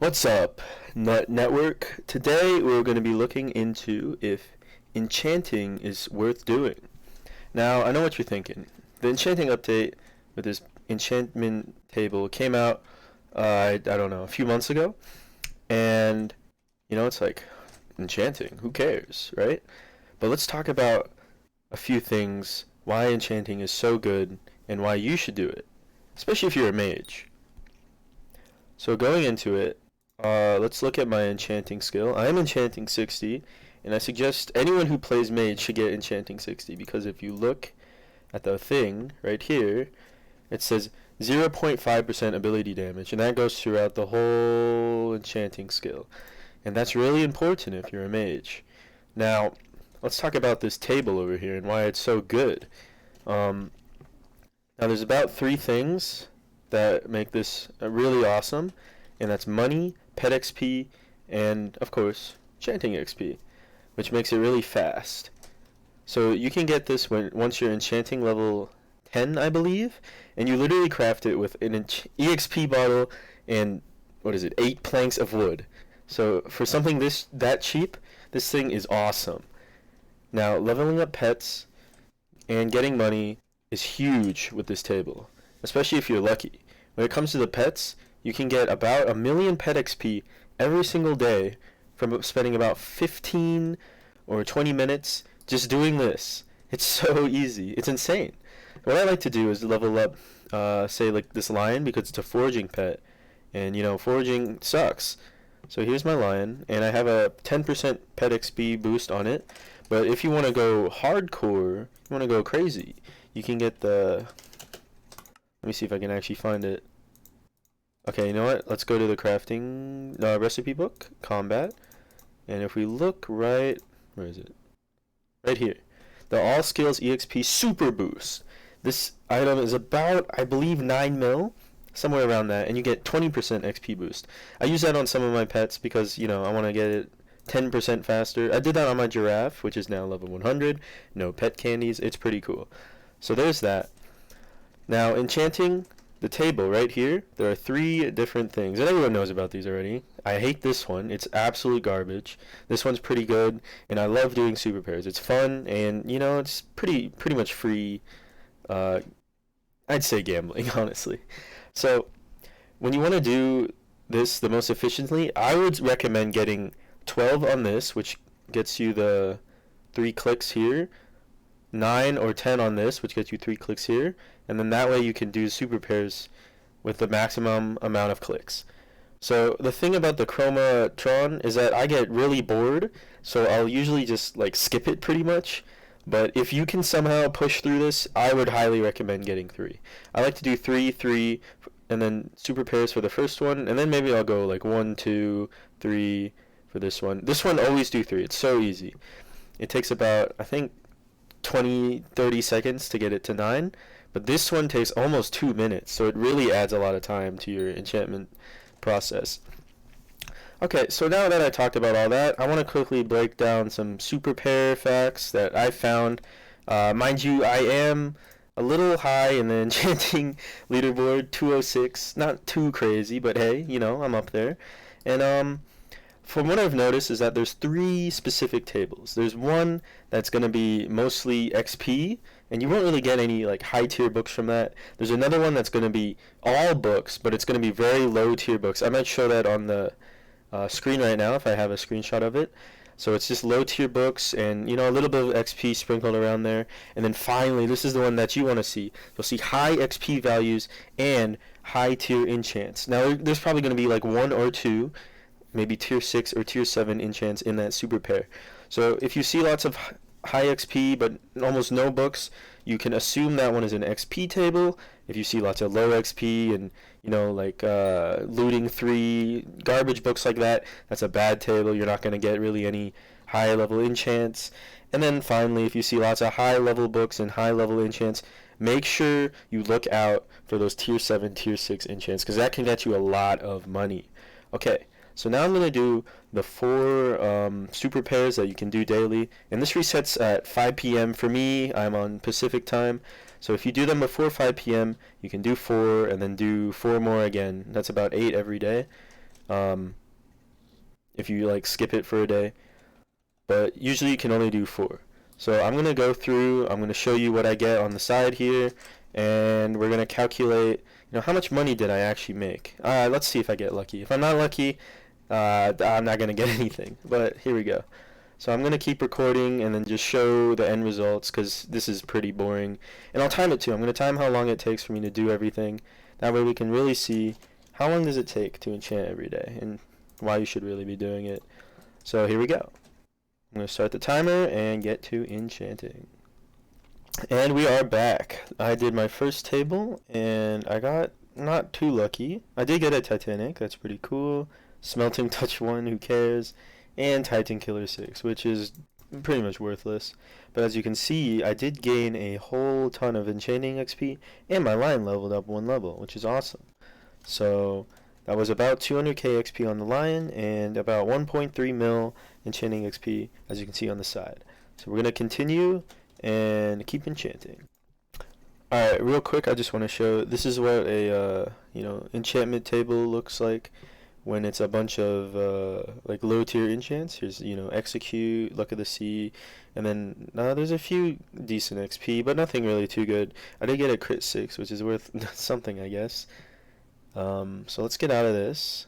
What's up, Network? Today we're going to be looking into if enchanting is worth doing. Now, I know what you're thinking. The enchanting update with this enchantment table came out, I don't know, a few months ago, and it's like enchanting. Who cares, right? But let's talk about a few things why enchanting is so good and why you should do it, especially if you're a mage. So going into it, let's look at my enchanting skill. I am enchanting 60, and I suggest anyone who plays mage should get enchanting 60 because if you look at the thing right here, it says 0.5% ability damage, and that goes throughout the whole enchanting skill. And that's really important if you're a mage. Now, let's talk about this table over here and why it's so good. Um, Now, there's about three things that make this really awesome, and that's money, pet XP, and of course, enchanting XP, which makes it really fast. So you can get this once you're enchanting level 10, I believe, and you literally craft it with an EXP bottle and what is it, 8 planks of wood. So for something that cheap, this thing is awesome. Now, leveling up pets and getting money is huge with this table, especially if you're lucky. When it comes to the pets, you can get about a million pet XP every single day from spending about 15 or 20 minutes just doing this. It's so easy. It's insane. What I like to do is level up, say like this lion because it's a foraging pet, and foraging sucks. So here's my lion, and I have a 10% pet XP boost on it. But if you want to go hardcore, you want to go crazy, you can get the... Let me see if I can actually find it. Okay, you know what? Let's go to the crafting recipe book, combat. And if we look right... Where is it? Right here. The All Skills EXP Super Boost. This item is about, I believe, 9 mil. Somewhere around that. And you get 20% XP boost. I use that on some of my pets because, I want to get it 10% faster. I did that on my giraffe, which is now level 100. No pet candies. It's pretty cool. So there's that. Now, enchanting the table right here, there are 3 different things, and everyone knows about these already. I hate this one. It's absolute garbage. This one's pretty good, and I love doing super pairs. It's fun, and, it's pretty much free, I'd say gambling, honestly. So, when you want to do this the most efficiently, I would recommend getting 12 on this, which gets you the 3 clicks here, 9 or 10 on this, which gets you 3 clicks here, and then that way you can do super pairs with the maximum amount of clicks. So the thing about the Chromatron is that I get really bored, so I'll usually just like skip it pretty much. But if you can somehow push through this, I would highly recommend getting 3. I like to do 3, 3, and then super pairs for the first one, and then maybe I'll go like 1, 2, 3 for this one. This one always do 3. It's so easy. It takes about, I think, 20, 30 seconds to get it to 9, but this one takes almost 2 minutes, so it really adds a lot of time to your enchantment process. Okay, so now that I talked about all that, I want to quickly break down some super pair facts that I found. Mind you, I am a little high in the enchanting leaderboard, 206. Not too crazy, but hey, I'm up there. And from what I've noticed is that there's 3 specific tables. There's one that's going to be mostly XP, and you won't really get any like high tier books from that. There's another one that's going to be all books, but it's going to be very low tier books. I might show that on the screen right now if I have a screenshot of it. So it's just low tier books and a little bit of XP sprinkled around there. And then finally, this is the one that you want to see. You'll see high XP values and high tier enchants. Now there's probably going to be like 1 or 2, maybe tier 6 or tier 7 enchants in that super pair. So if you see lots of high XP but almost no books, you can assume that one is an XP table. If you see lots of low XP and like looting 3 garbage books like that, that's a bad table. You're not going to get really any high level enchants. And then finally, if you see lots of high level books and high level enchants, make sure you look out for those tier 7, tier 6 enchants because that can get you a lot of money. Okay, so now I'm going to do the 4 super pairs that you can do daily. And this resets at 5 p.m. for me. I'm on Pacific time. So if you do them before 5 p.m., you can do 4 and then do 4 more again. That's about 8 every day. if you like skip it for a day, but usually you can only do 4. So I'm going to go through, I'm going to show you what I get on the side here, and we're going to calculate, how much money did I actually make. Let's see if I get lucky. If I'm not lucky, I'm not going to get anything, but here we go. So I'm going to keep recording and then just show the end results because this is pretty boring. And I'll time it too. I'm going to time how long it takes for me to do everything. That way we can really see how long does it take to enchant every day and why you should really be doing it. So here we go. I'm going to start the timer and get to enchanting. And we are back. I did my first table and I got not too lucky. I did get a Titanic. That's pretty cool. Smelting Touch 1, who cares? And Titan Killer 6, which is pretty much worthless. But as you can see, I did gain a whole ton of enchanting XP, and my line leveled up 1 level, which is awesome. So that was about 200k XP on the lion, and about 1.3 mil enchanting XP, as you can see on the side. So we're going to continue and keep enchanting. Alright, real quick, I just want to show, this is what a, enchantment table looks like when it's a bunch of like low tier enchants. Here's execute, luck of the sea, and then there's a few decent XP, but nothing really too good. I did get a crit 6, which is worth something, I guess. So let's get out of this,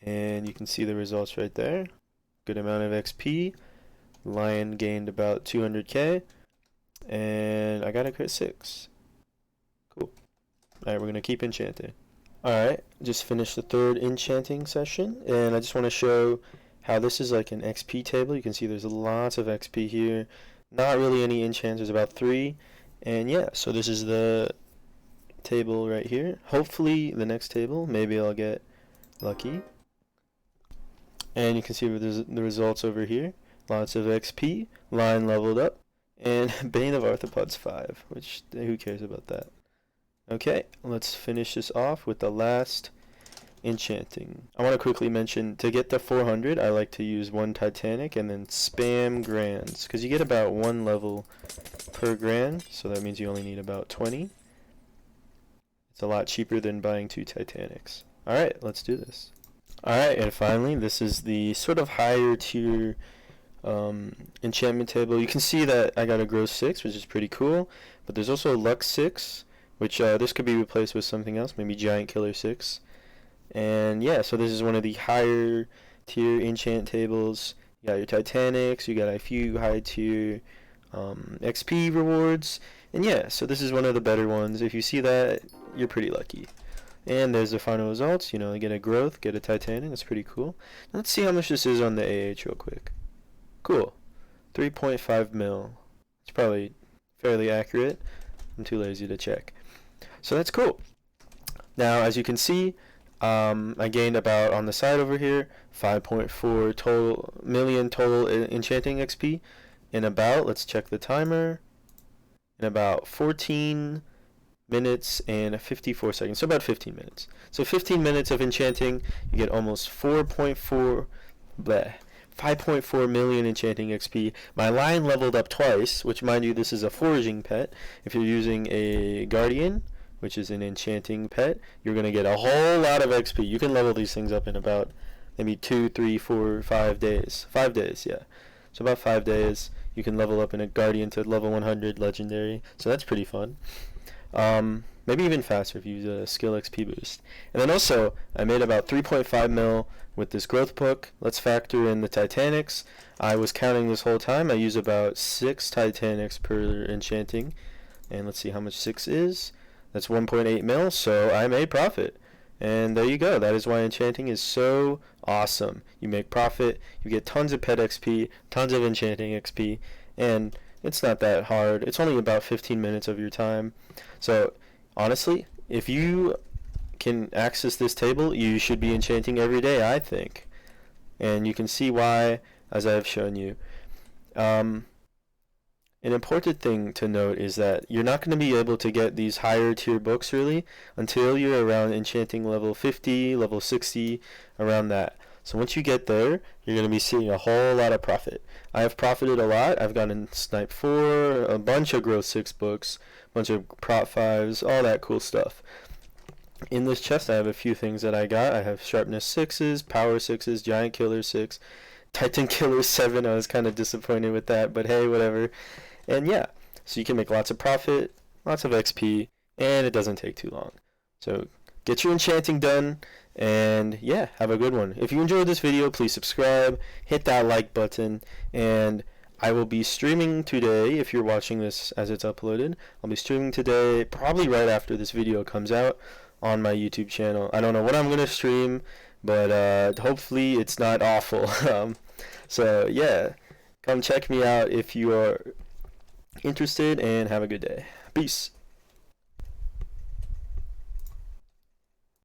and you can see the results right there. Good amount of XP. Lion gained about 200k, and I got a crit 6. Cool. Alright, we're gonna keep enchanting. Alright, just finished the 3rd enchanting session, and I just want to show how this is like an XP table. You can see there's lots of XP here. Not really any enchants, there's about 3. And yeah, so this is the table right here. Hopefully the next table, maybe I'll get lucky. And you can see the results over here. Lots of XP, line leveled up, and Bane of Arthropods 5, which who cares about that? Okay, let's finish this off with the last enchanting. I want to quickly mention, to get to 400, I like to use 1 Titanic and then spam grands, because you get about 1 level per grand, so that means you only need about 20. It's a lot cheaper than buying 2 Titanics. Alright, let's do this. Alright, and finally, this is the sort of higher tier enchantment table. You can see that I got a gross 6, which is pretty cool, but there's also a luck 6, which this could be replaced with something else, maybe Giant Killer 6. And yeah, so this is one of the higher tier enchant tables. You got your Titanics, you got a few high tier XP rewards, and yeah, so this is one of the better ones. If you see that, you're pretty lucky. And there's the final results. You get a growth, get a Titanic. That's pretty cool. Let's see how much this is on the AH real quick. Cool, 3.5 mil. It's probably fairly accurate. I'm too lazy to check. So that's cool. Now, as you can see, I gained about, on the side over here, 5.4 million total enchanting XP in about, let's check the timer, in about 14 minutes and 54 seconds, so about 15 minutes. So 15 minutes of enchanting, you get almost 5.4 million enchanting XP. My line leveled up twice, which, mind you, this is a foraging pet. If you're using a guardian, which is an enchanting pet, you're going to get a whole lot of XP. You can level these things up in about maybe 2, 3, 4, 5 days. 5 days, yeah. So about 5 days, you can level up in a guardian to level 100 legendary. So that's pretty fun. Maybe even faster if you use a skill XP boost. And then also, I made about 3.5 mil with this growth book. Let's factor in the Titanics. I was counting this whole time. I use about 6 Titanics per enchanting. And let's see how much 6 is. That's 1.8 mil, so I made profit. And there you go. That is why enchanting is so awesome. You make profit, you get tons of pet XP, tons of enchanting XP, and it's not that hard. It's only about 15 minutes of your time. So honestly, if you can access this table, you should be enchanting every day, I think. And you can see why, as I've shown you. An important thing to note is that you're not going to be able to get these higher tier books really until you're around enchanting level 50, level 60, around that. So once you get there, you're going to be seeing a whole lot of profit. I have profited a lot. I've gotten Snipe 4, a bunch of growth 6 books, a bunch of prop 5s, all that cool stuff. In this chest, I have a few things that I got. I have sharpness 6s, power 6s, giant killer 6, titan killer 7. I was kind of disappointed with that, but hey, whatever. And yeah, so you can make lots of profit, lots of XP, and it doesn't take too long. So get your enchanting done, and yeah, have a good one. If you enjoyed this video, please subscribe, hit that like button, and I will be streaming today. If you're watching this as it's uploaded, I'll be streaming today, probably right after this video comes out, on my YouTube channel. I don't know what I'm gonna stream, but hopefully it's not awful. So yeah, come check me out if you are interested, and have a good day. Peace.